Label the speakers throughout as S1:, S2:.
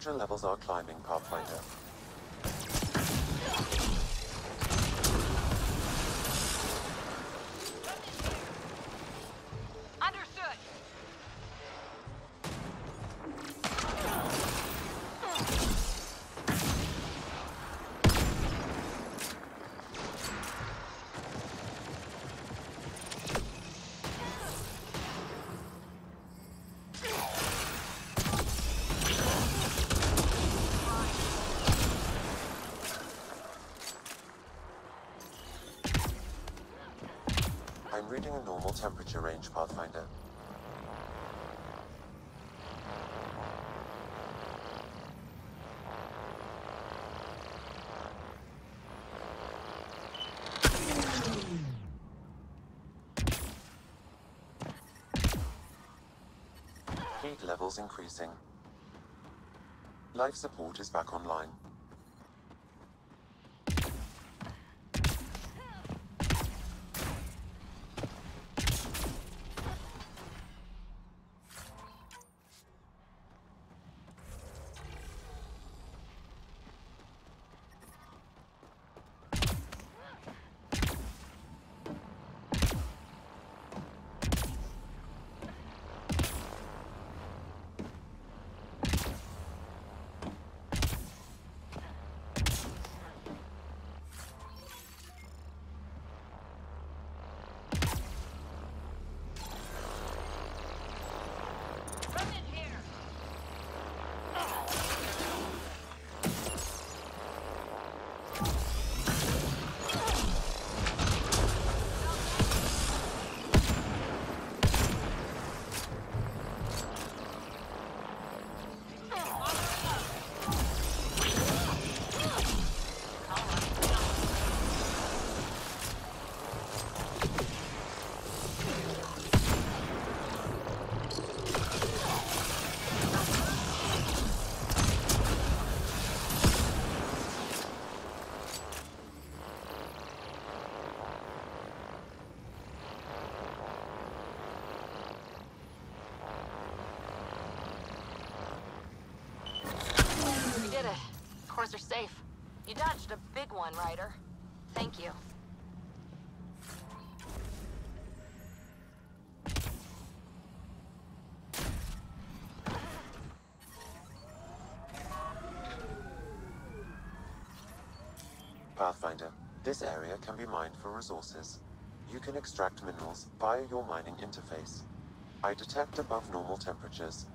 S1: Temperature levels are climbing, Pathfinder.
S2: Understood.
S1: I'm reading a normal temperature range, Pathfinder. Heat levels increasing. Life support is back online.
S2: Cores are safe. You dodged a big one, Ryder. Thank you.
S1: Pathfinder, this area can be mined for resources. You can extract minerals via your mining interface. I detect above normal temperatures.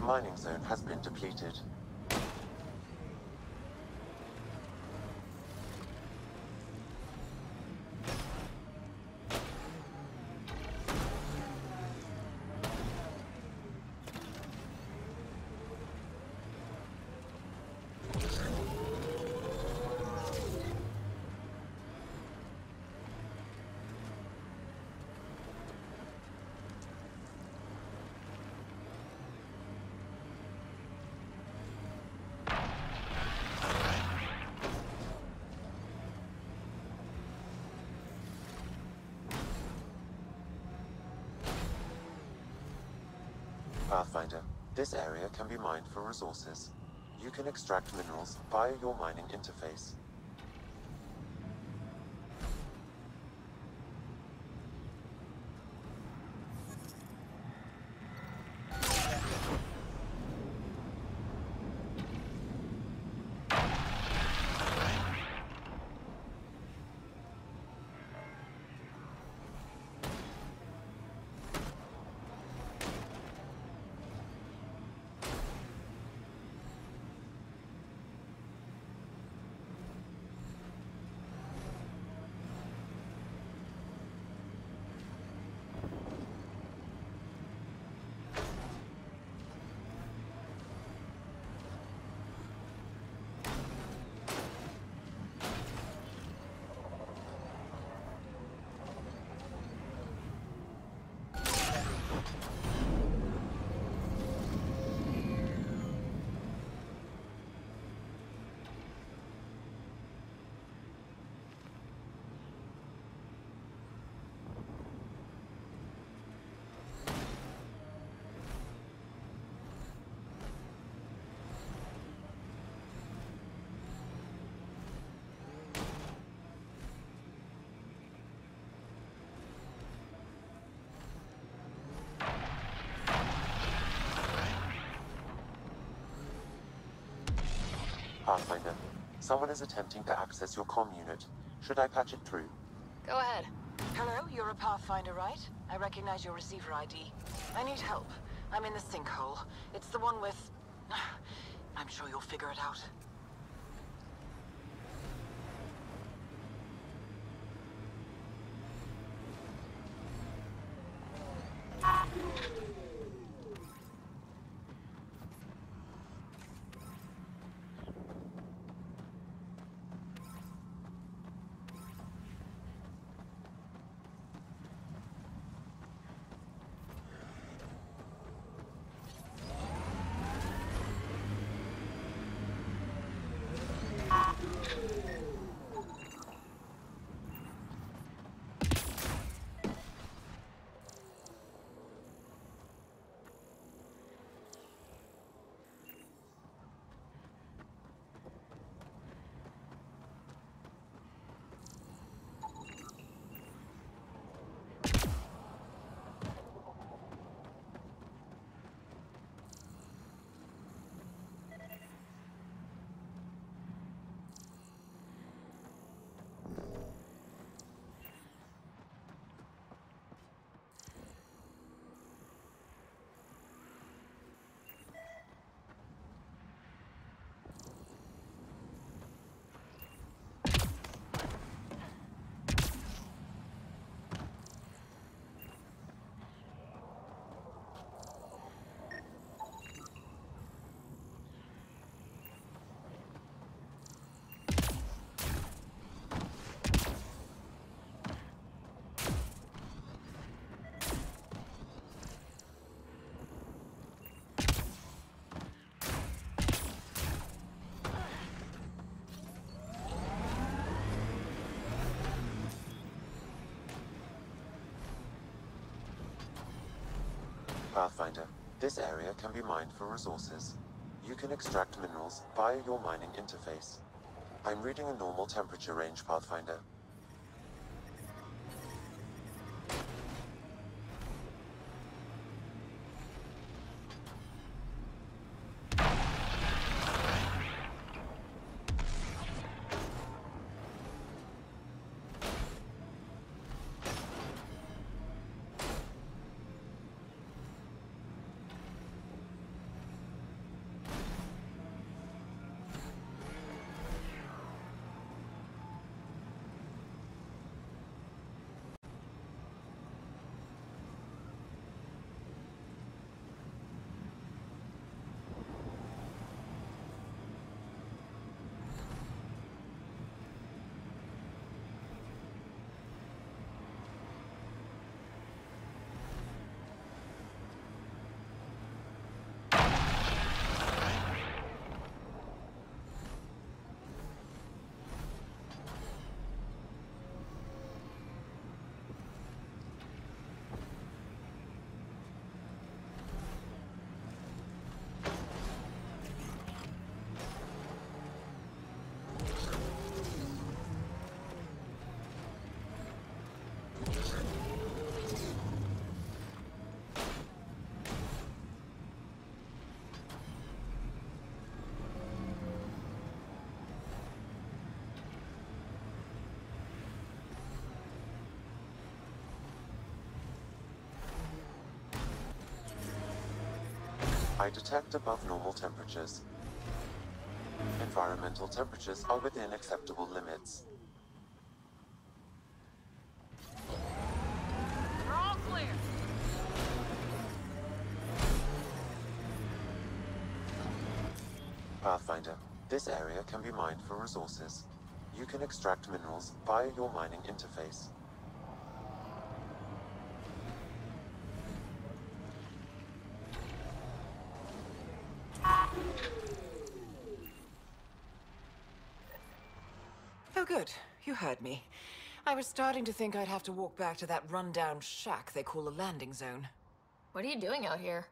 S1: mining zone has been depleted. Pathfinder, this area can be mined for resources. You can extract minerals via your mining interface. Pathfinder, someone is attempting to access your comm unit. Should I patch it through?
S2: Go ahead. Hello, you're a Pathfinder, right? I recognize your receiver ID. I need help. I'm in the sinkhole. It's the one with... I'm sure you'll figure it out.
S1: Pathfinder, this area can be mined for resources. You can extract minerals via your mining interface. I'm reading a normal temperature range, Pathfinder. I detect above normal temperatures. Environmental temperatures are within acceptable limits.
S2: We're all clear.
S1: Pathfinder, this area can be mined for resources. You can extract minerals via your mining interface.
S2: Oh, good. You heard me. I was starting to think I'd have to walk back to that rundown shack they call a landing zone.
S3: What are you doing out here?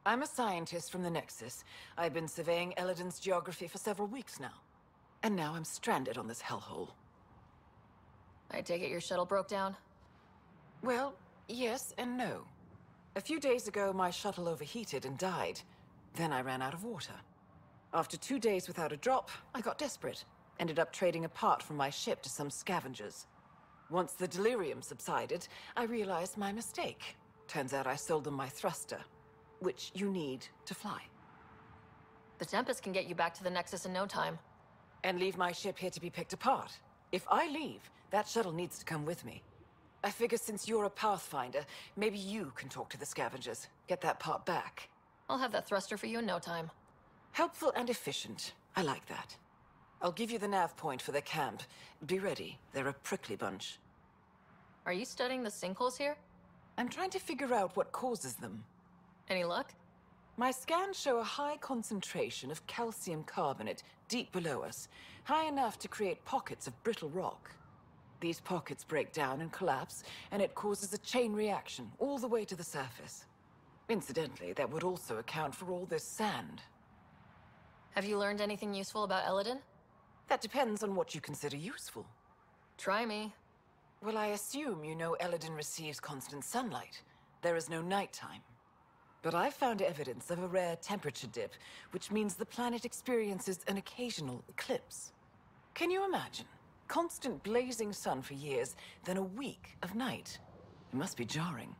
S2: I'm a scientist from the Nexus. I've been surveying Elaaden's geography for several weeks now. And now I'm stranded on this hellhole.
S3: I take it your shuttle broke down?
S2: Well, yes and no. A few days ago, my shuttle overheated and died. Then I ran out of water. After 2 days without a drop, I got desperate. Ended up trading a part from my ship to some scavengers. Once the delirium subsided, I realized my mistake. Turns out I sold them my thruster, which you need to fly.
S3: The Tempest can get you back to the Nexus in no time.
S2: And leave my ship here to be picked apart. If I leave, that shuttle needs to come with me. I figure since you're a Pathfinder, maybe you can talk to the scavengers, get that part back.
S3: I'll have that thruster for you in no time.
S2: Helpful and efficient. I like that. I'll give you the nav point for their camp. Be ready. They're a prickly bunch.
S3: Are you studying the sinkholes here?
S2: I'm trying to figure out what causes them.
S3: Any luck?
S2: My scans show a high concentration of calcium carbonate deep below us, high enough to create pockets of brittle rock. These pockets break down and collapse, and it causes a chain reaction all the way to the surface. Incidentally, that would also account for all this sand.
S3: Have you learned anything useful about Elaaden?
S2: That depends on what you consider useful.
S3: Try me.
S2: Well, I assume you know Elaaden receives constant sunlight. There is no nighttime. But I've found evidence of a rare temperature dip, which means the planet experiences an occasional eclipse. Can you imagine? Constant blazing sun for years, then a week of night. It must be jarring.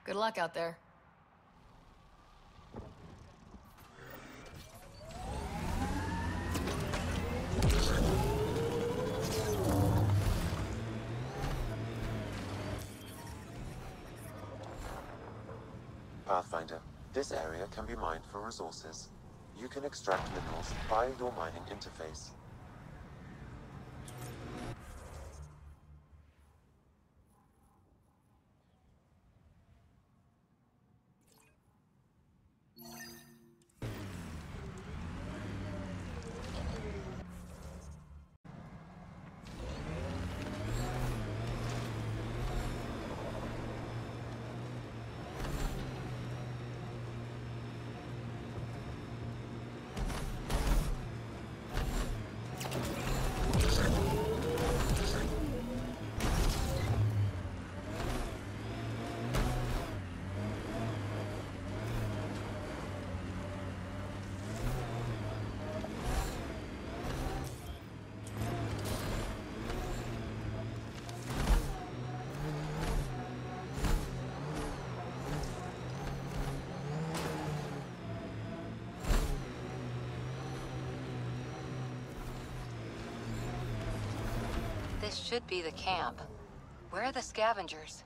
S3: Good luck out there.
S1: Pathfinder, this area can be mined for resources. You can extract minerals via your mining interface.
S4: This should be the camp. Where are the scavengers?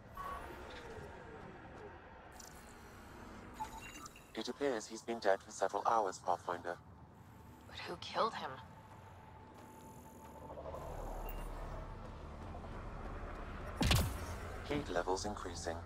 S1: It appears he's been dead for several hours, Pathfinder.
S2: But who killed him?
S1: Heat levels increasing.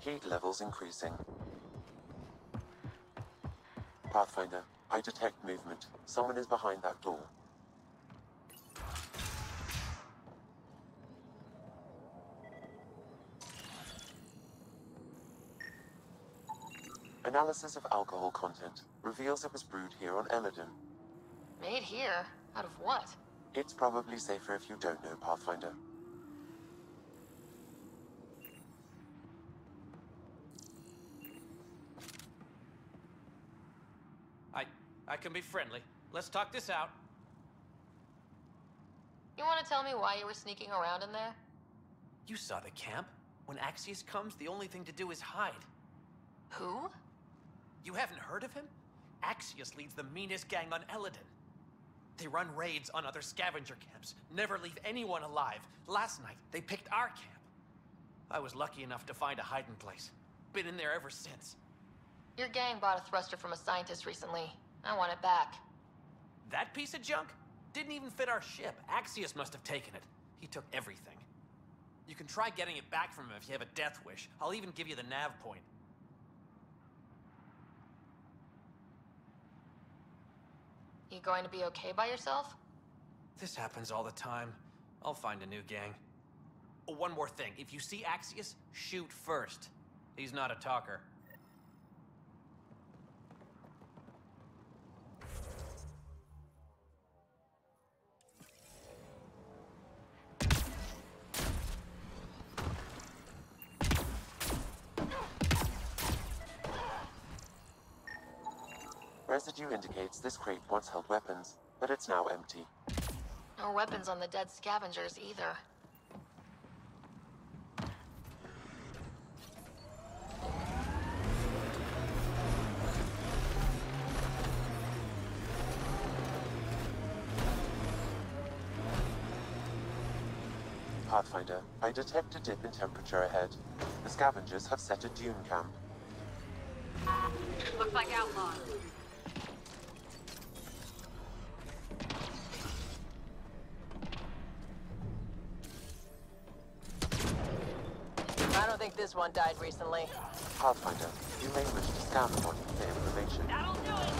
S1: Heat Speed levels increasing. Pathfinder, I detect movement. Someone is behind that door. Analysis of alcohol content reveals it was brewed here on Elaaden.
S3: Made here? Out of what?
S1: It's probably safer if you don't know, Pathfinder.
S5: I can be friendly. Let's talk this out.
S3: You want to tell me why you were sneaking around in there?
S5: You saw the camp. When Axius comes, the only thing to do is hide.
S3: Who?
S5: You haven't heard of him? Axius leads the meanest gang on Elaaden. They run raids on other scavenger camps, never leave anyone alive. Last night, they picked our camp. I was lucky enough to find a hiding place. Been in there ever since.
S3: Your gang bought a thruster from a scientist recently. I want it back.
S5: That piece of junk didn't even fit our ship. Axius must have taken it. He took everything. You can try getting it back from him if you have a death wish. I'll even give you the nav point.
S3: You going to be okay by yourself?
S5: This happens all the time. I'll find a new gang. Oh, one more thing. If you see Axius, shoot first. He's not a talker.
S1: Residue indicates this crate once held weapons, but it's now empty.
S3: No weapons on the dead scavengers either.
S1: Pathfinder, I detect a dip in temperature ahead. The scavengers have set a dune camp.
S4: Looks like outlaws.
S3: I don't think this one died recently.
S1: Pathfinder, you may wish to scan the body for information.
S4: That'll do it!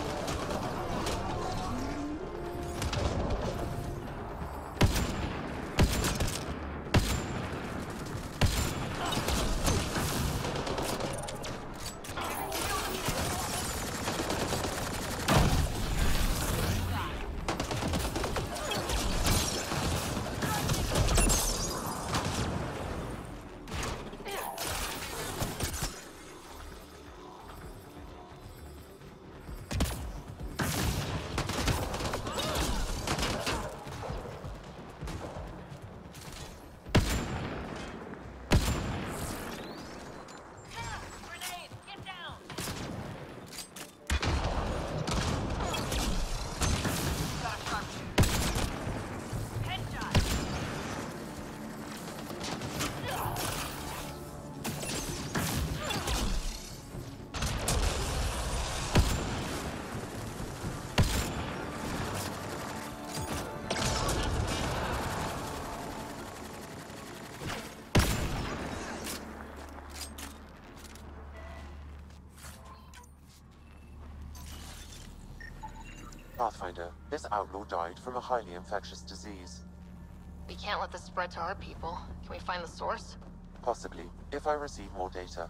S1: Pathfinder, this outlaw died from a highly infectious disease.
S3: We can't let this spread to our people. Can we find the source?
S1: Possibly, if I receive more data.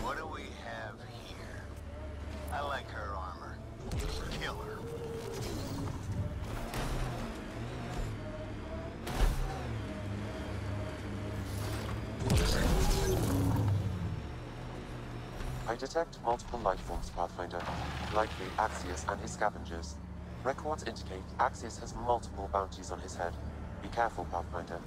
S6: What do we have here? I like her armor. Kill her.
S1: I detect multiple life forms, Pathfinder. Likely Axius and his scavengers. Records indicate Axius has multiple bounties on his head. Be careful, Pathfinder.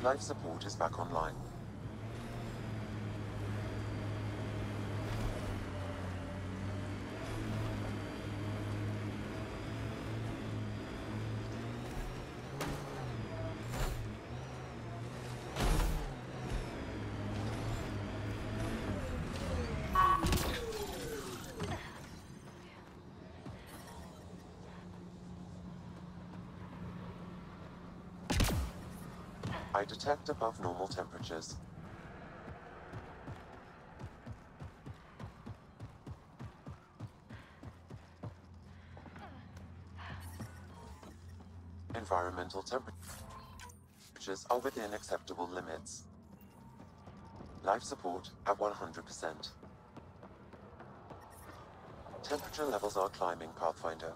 S1: Life support is back online. I detect above normal temperatures. Environmental temperatures are within acceptable limits. Life support at 100%. Temperature levels are climbing, Pathfinder.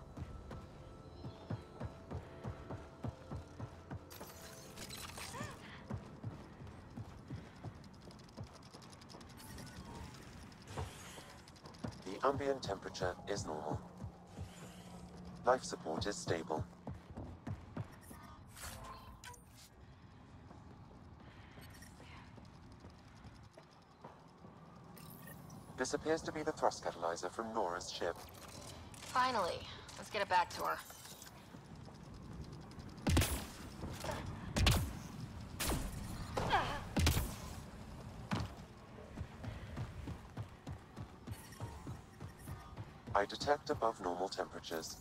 S1: The ambient temperature is normal. Life support is stable. This appears to be the thrust catalyzer from Nora's ship.
S3: Finally. Let's get it back to her.
S1: I detect above normal temperatures.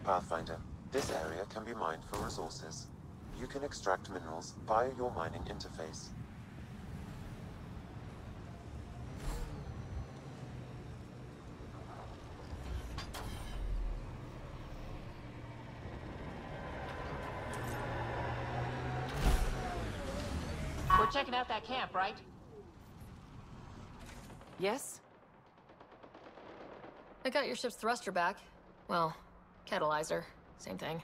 S1: Pathfinder, this area can be mined for resources. You can extract minerals via your mining interface.
S3: We're checking out that camp, right?
S2: Yes?
S3: I got your ship's thruster back. Well, catalyzer. Same thing.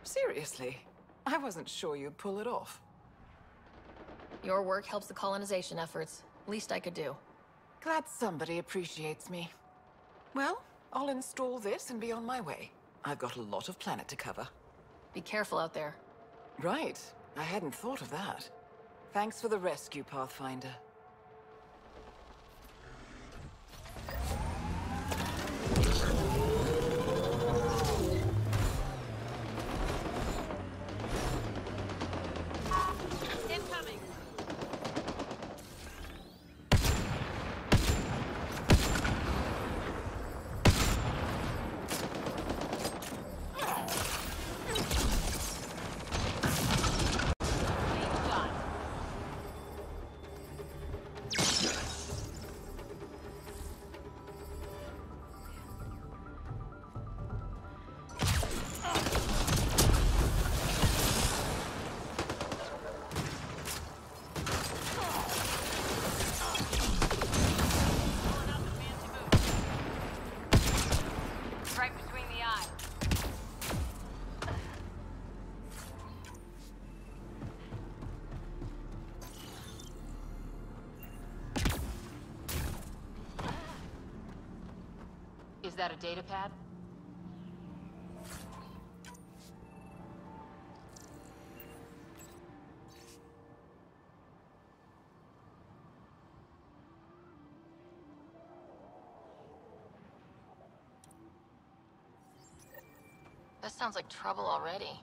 S2: Seriously? I wasn't sure you'd pull it off.
S3: Your work helps the colonization efforts. Least I could do.
S2: Glad somebody appreciates me. Well, I'll install this and be on my way. I've got a lot of planet to cover.
S3: Be careful out there.
S2: Right. I hadn't thought of that. Thanks for the rescue, Pathfinder.
S3: Incoming! Right between the eyes. Is that a data pad? That sounds like trouble already.